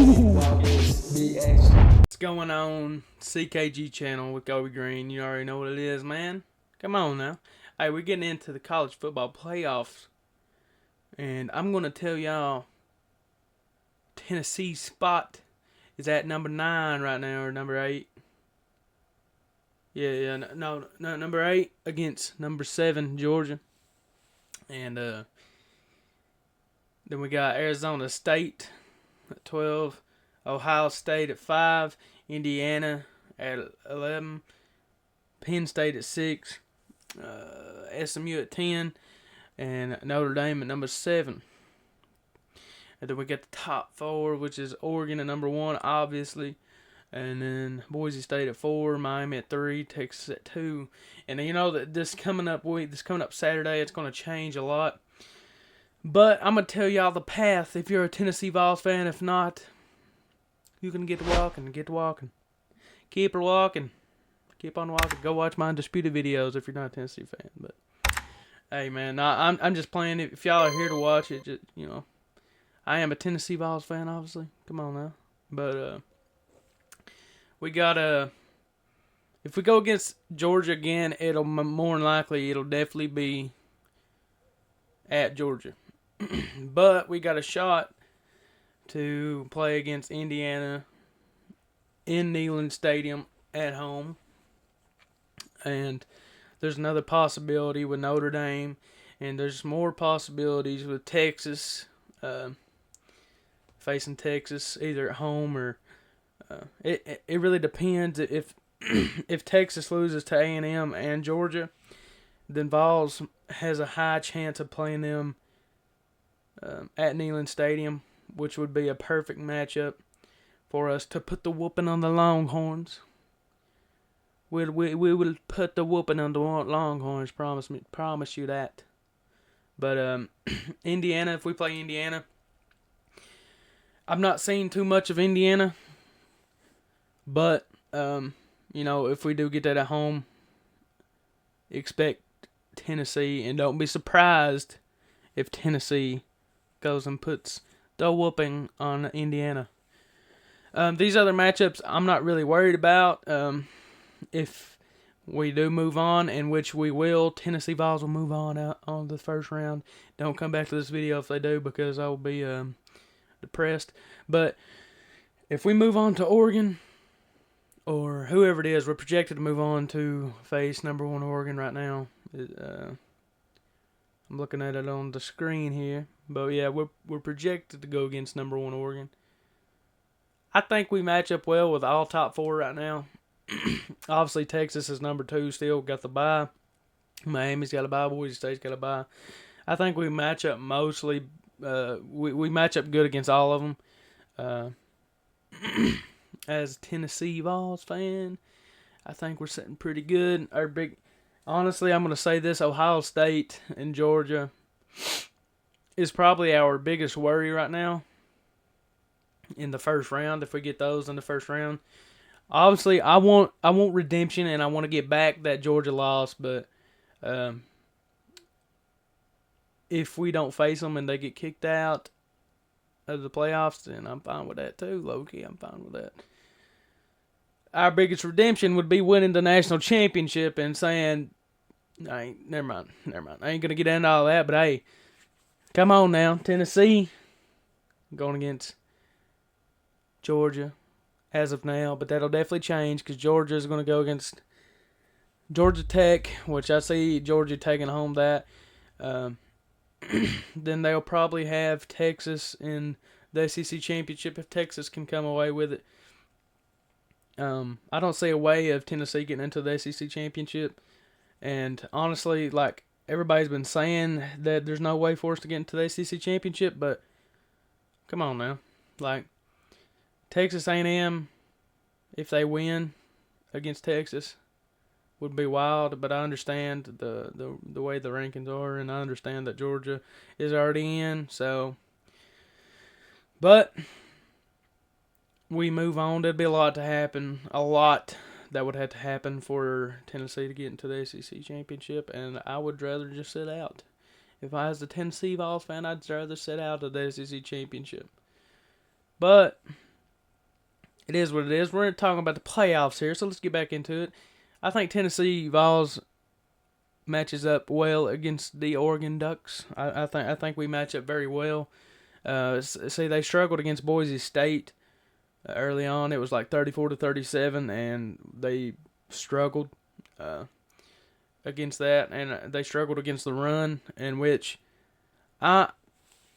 What's going on? CKG channel with Kobe Green. You already know what it is, man. Come on now. Hey, we're getting into the college football playoffs. And I'm going to tell y'all Tennessee's spot is at number 9 right now, or number 8. No, number 8 against number 7, Georgia. And then we got Arizona State at 12. Ohio State at 5, Indiana at 11, Penn State at 6, SMU at 10, and Notre Dame at number 7. And then we got the top 4, which is Oregon at number 1, obviously, and then Boise State at 4, Miami at 3, Texas at 2. And you know that this coming up Saturday, it's going to change a lot. But I'm going to tell y'all the path if you're a Tennessee Vols fan. If not, you can get to walking. Keep her walking. Keep on walking. Go watch my Undisputed videos if you're not a Tennessee fan. But hey, man, I'm just playing it. If y'all are here to watch it, just, I am a Tennessee Vols fan, obviously. Come on now. But we got if we go against Georgia again, it'll more than likely it'll definitely be at Georgia. But we got a shot to play against Indiana in Neyland Stadium at home. And there's another possibility with Notre Dame. And there's more possibilities with Texas, facing Texas either at home or it really depends. If if Texas loses to A&M and Georgia, then Vols has a high chance of playing them at Neyland Stadium, which would be a perfect matchup for us to put the whooping on the Longhorns. We will put the whooping on the Longhorns, promise you that. But Indiana, if we play Indiana, I've not seen too much of Indiana, but if we do get that at home, expect Tennessee, and don't be surprised if Tennessee goes and puts the whooping on Indiana. These other matchups I'm not really worried about. If we do move on, in which we will, Tennessee Vols will move on out on the first round. Don't come back to this video if they do, because I will be depressed. But if we move on to Oregon, or whoever it is, we're projected to move on to face number 1 Oregon right now. I'm looking at it on the screen here. But yeah, we're projected to go against number 1 Oregon. I think we match up well with all top 4 right now. Obviously, Texas is number 2 still, got the bye. Miami's got a bye. Boise State's got a bye. I think we match up mostly. We match up good against all of them. As a Tennessee Vols fan, I think we're sitting pretty good. Honestly, I'm going to say this: Ohio State and Georgia is probably our biggest worry right now in the first round. If we get those in the first round, obviously I want redemption, and I want to get back that Georgia loss. But if we don't face them and they get kicked out of the playoffs, then I'm fine with that too. Low key, I'm fine with that. Our biggest redemption would be winning the national championship and saying, never mind. I ain't gonna get into all that, but hey, come on now, Tennessee going against Georgia as of now, but that'll definitely change because Georgia is going to go against Georgia Tech, which I see Georgia taking home that. Then they'll probably have Texas in the SEC championship if Texas can come away with it. I don't see a way of Tennessee getting into the SEC championship, and honestly, like everybody's been saying that there's no way for us to get into the SEC championship, but come on now, like Texas A&M, if they win against Texas, would be wild. But I understand the way the rankings are, and I understand that Georgia is already in. So, but we move on. There'd be a lot to happen. A lot that would have to happen for Tennessee to get into the SEC championship, and I would rather just sit out. If I was a Tennessee Vols fan, I'd rather sit out of the SEC championship. But it is what it is. We're talking about the playoffs here, so let's get back into it. I think Tennessee Vols matches up well against the Oregon Ducks. I think we match up very well. See, they struggled against Boise State early on. It was like 34-37, and they struggled against that, and they struggled against the run, in which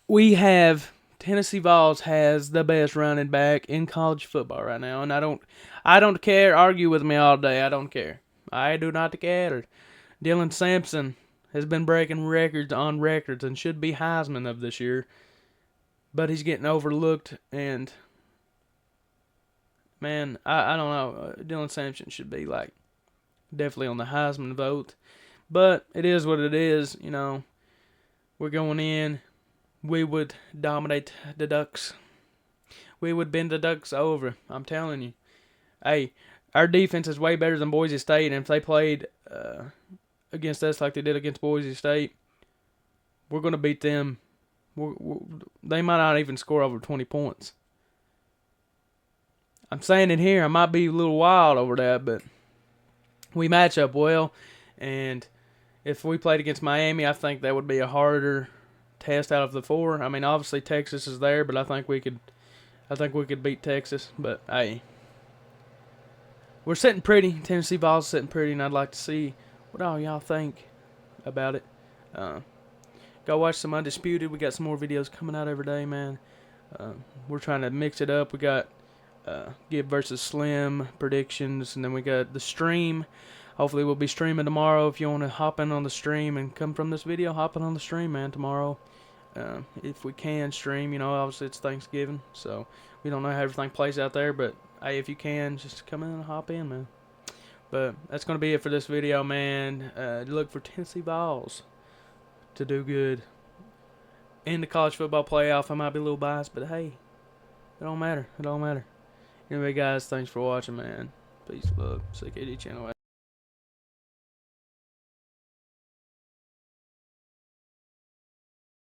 we have Tennessee Vols has the best running back in college football right now, and I don't care. Argue with me all day. I don't care. I do not care. Dylan Sampson has been breaking records on records and should be Heisman of this year, but he's getting overlooked. And man, I don't know. Dylan Sampson should be like definitely on the Heisman vote, but it is what it is. You know, we're going in. We would dominate the Ducks. We would bend the Ducks over. I'm telling you. Hey, our defense is way better than Boise State, and if they played against us like they did against Boise State, we're going to beat them. They might not even score over 20 points. I'm saying it here. I might be a little wild over that, but we match up well. And if we played against Miami, I think that would be a harder test out of the four. I mean, obviously Texas is there, but I think we could beat Texas. But hey, we're sitting pretty. Tennessee Vols sitting pretty, and I'd like to see what all y'all think about it. Go watch some Undisputed. We got some more videos coming out every day, man. We're trying to mix it up. We got Gibb versus Slim predictions, and then we got the stream. Hopefully we'll be streaming tomorrow. If you want to hop in on the stream and come from this video, hop in on the stream, man, tomorrow. If we can stream, you know, obviously it's Thanksgiving, so we don't know how everything plays out there, but hey, if you can, just come in and hop in, man. But that's going to be it for this video, man. Look for Tennessee Vols to do good in the college football playoff. I might be a little biased, but hey, it don't matter. It don't matter. Anyway, guys, thanks for watching, man. Peace, love. CKD channel.